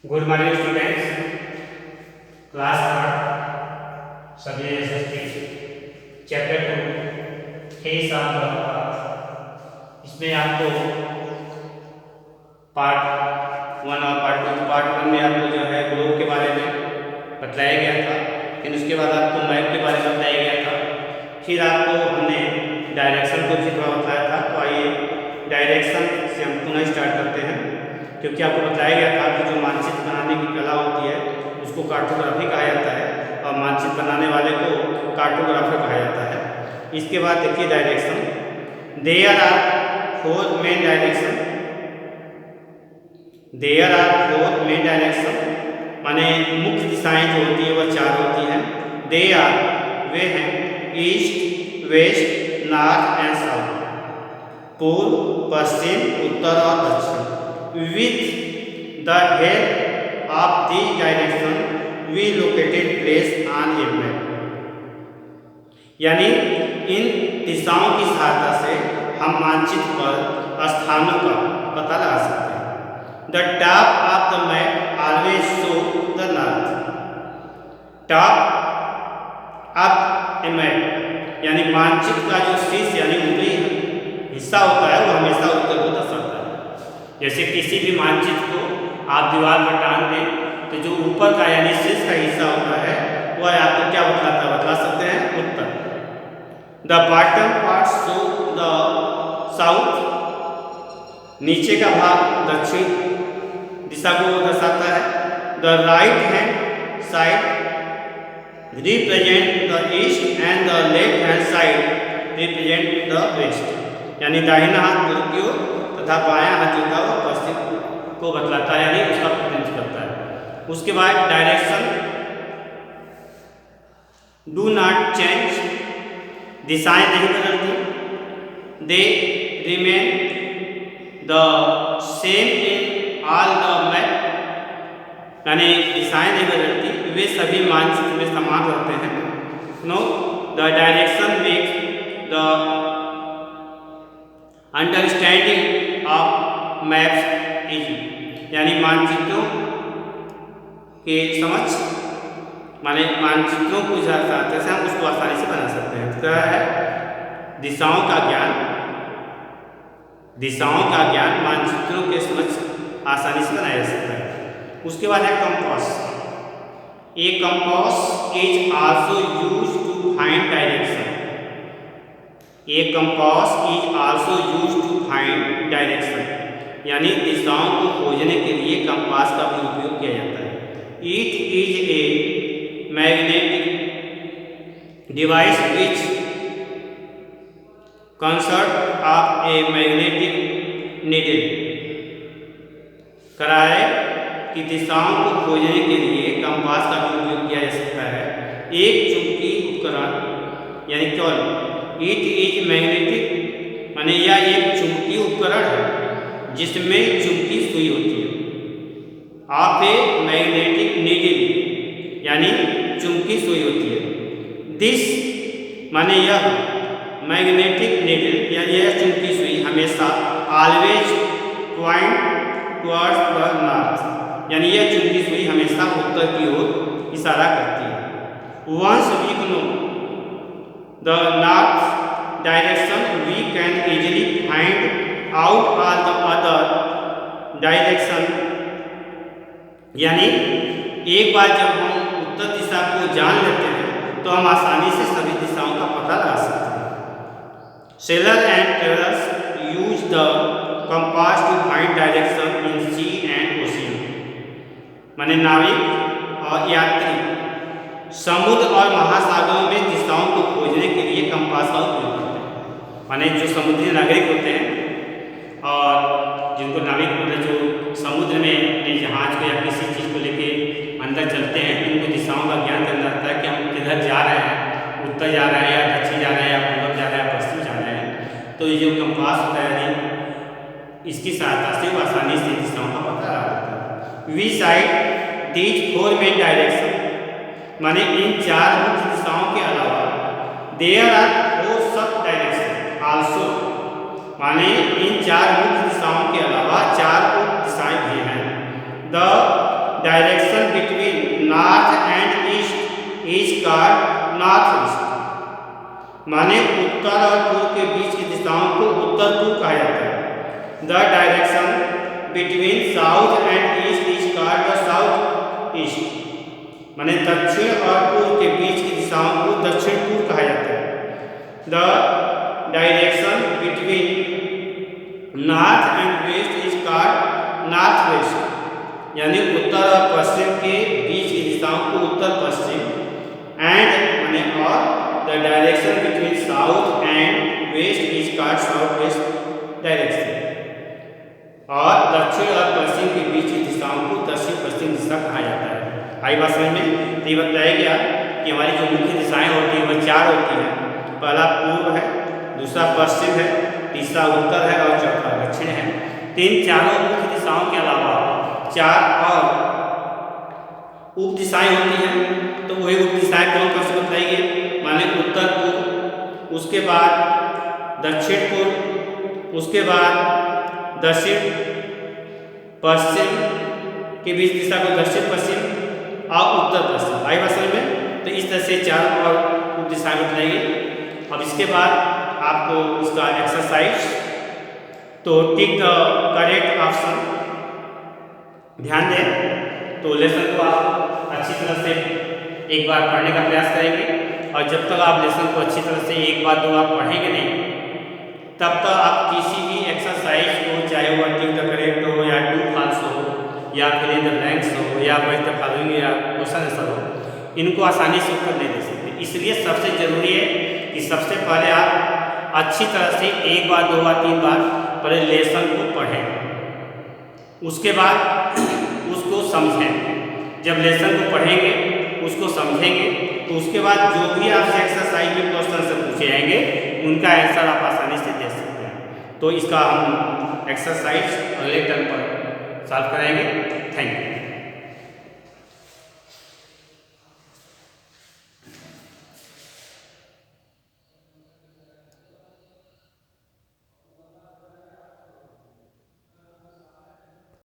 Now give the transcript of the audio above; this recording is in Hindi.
Good morning students, class third सभी SST chapter 2 face of the earth. इसमें आपको पार्ट 1 और पार्ट 1 में आपको जो है ग्लोब के बारे में बतलाया गया था, फिर उसके बाद आपको मैप के बारे में बताया गया था, फिर आपको हमने डायरेक्शन को भी थोड़ा बताया था। तो आइए डायरेक्शन से हम पुनः स्टार्ट करते हैं, क्योंकि आपको बताया गया था कि जो मानचित्र बनाने की कला होती है उसको कार्टोग्राफी कहा जाता है और मानचित्र बनाने वाले को कार्टोग्राफर कहा जाता है। इसके बाद देखिए direction, there are four main direction, there are four main direction माने मुख्य दिशाएं जो होती है वह चार होती हैं। दे आर वे हैं east west north and south, पूर्व पश्चिम उत्तर और दक्षिण। With the help of these direction we located place on a map, यानी इन दिशाओं की सहायता से हम मानचित्र पर स्थानों का पता लगा सकते हैं। The top of the map always show the north. Top of a map यानी मानचित्र का जो शीर्ष यानी ऊपरी हिस्सा होता है वो हमेशा उत्तर को दर्शाता है। जैसे किसी भी मानचित्र को आप दीवार पर टांग दें तो जो ऊपर का यानी शीर्ष का हिस्सा होता है वह आपको क्या बतलाता है, बतला सकते हैं उत्तर। The bottom part show the south, नीचे का भाग दक्षिण दिशा को दर्शाता है। The right hand side represent the east and the left hand side represent the west, यानी दाहिना हाथ पूर्व की ओर तथा बायां हाथ जो है पश्चिम को बतलाता है, यानी उसका प्रतिनिधित्व करता है। उसके बाद डायरेक्शन, डू नॉट चेंज, दिशाएं नहीं बदलती। They remain the same in all the map, यानी दिशाएं नहीं बदलती, वे सभी मानचित्र में समान रहते हैं। Know the direction make the understanding of maps easy, यानी मानचित्रों के समझ माने मानचित्रों को चाहते हैं हम उसको आसानी से बना सकते हैं। क्या है दिशाओं का ज्ञान, दिशाओं का ज्ञान मानचित्रों के समझ आसानी से बनाया जा सकता है। उसके बाद है compass. A compass is also used to find direction, a compass is also used to find direction, यानी दिशाओं को खोजने के लिए कंपास का भी उपयोग किया जाता है। It is a magnetic device which consist of a magnetic needle, कराए कि दिशाओं को खोजने के लिए कंपास का भी उपयोग किया जा सकता है। एक चुंबकीय उपकरण यानी केवल इट इज मैग्नेटिक माने यह एक चुंबकीय उपकरण है जिसमें चुंबकीय सुई होती है। आप ए मैग्नेटिक नीडल यानी चुंबकीय सुई होती है। दिस माने यह मैग्नेटिक नीडल यानी यह चुंबकीय सुई हमेशा always point towards the north, यानी यह चुंबकीय सुई हमेशा उत्तर की ओर इशारा करती है। Once we know the north direction we can easily find out all the other direction, यानी एक बार जब हम उत्तर दिशा को जान लेते हैं तो हम आसानी से सभी दिशाओं का पता लगा सकते हैं। Sailor and travellers use the compass to find direction in sea and ocean, माने नाविक और यात्री समुद्र और महासागरों में दिशाओं को खोजने के लिए कंपास का उपयोग करते हैं। माने जो समुद्री नागरिक होते हैं और जिनको नाविक बोलते हैं, जो समुद्र में अपने जहाज को या किसी चीज़ को लेके अंदर चलते हैं, उनको दिशाओं का ज्ञान करना रहता है कि हम किधर जा रहे हैं, उत्तर जा रहे हैं या दक्षिण जा रहे हैं या पूर्व जा रहे हैं या पश्चिम जा रहे हैं। तो ये जो कंपास होता है यानी इसकी सहायता से वो आसानी से दिशाओं का पता लगा देता है। Besides these four main direction, माने इन चार मुख्य दिशाओं के अलावा there are four sub direction also, माने इन चार मुख्य दिशाओं के अलावा चार उप दिशाएं भी हैं। The direction between north and east is called north east. माने उत्तर और पूर्व के बीच की दिशाओं को उत्तर पूर्व कहा जाता है। The direction between south and east is called the south east. माने दक्षिण और पूर्व के बीच की दिशाओं को दक्षिण पूर्व कहा जाता है। The direction between north and west is called north west. यानी उत्तर और पश्चिम के बीच की दिशाओं को उत्तर पश्चिम एंड माने और the direction between south and west is called south west direction. और दक्षिण और पश्चिम के बीच की दिशाओं को दक्षिण पश्चिम दिशा कहा जाता है। आई बात समझ में? तो ये बताया गया कि हमारी जो मुख्य दिशाएं होती हैं वह 4 होती हैं। पहला पूर्व है, दूसरा पश्चिम है, तीसरा उत्तर है और चौथा दक्षिण है। तीन चारों मुख्य दिशाओं के अलावा 4 और उप दिशाएं होती हैं। तो वही उप दिशाएं कौन कौन सी बताएंगे? माने उत्तर पूर्व, उसके बाद दक्षिण पूर्व, उसके बाद दक्षिण पश्चिम के बीच दिशा को दक्षिण पश्चिम और उत्तर पश्चिम। आई बात समझ में? तो इस तरह से 4 और उप दिशाएं बताएंगे। अब इसके बाद आपको इसका एक्सरसाइज, तो टिक द करेक्ट ऑप्शन ध्यान दें। तो लेसन को आप अच्छी तरह से एक बार पढ़ने का प्रयास करेंगे और जब तक आप लेसन को अच्छी तरह से एक बार 2 बार पढ़ेंगे नहीं तब तक आप किसी भी एक्सरसाइज को, चाहे वह टिक द करेक्ट हो या ट्रू फॉल्स हो या फिल इन द ब्लैंक्स हो या मैच द फॉलोइंग या क्वेश्चन आंसर हो, इनको आसानी से उत्तर नहीं दे सकते। इसलिए सबसे जरूरी है कि सबसे पहले आप अच्छी तरह से 1 बार 2 बार 3 बार पहले लेसन को पढ़ें, उसके बाद उसको समझें। जब लेसन को पढ़ेंगे, उसको समझेंगे, तो उसके बाद जो भी आपसे एक्सरसाइज में क्वेश्चन से पूछे जाएंगे उनका आंसर आप आसानी से दे सकते हैं। तो इसका हम एक्सरसाइज अगले टर्म पर सॉल्व कराएंगे। Thank you.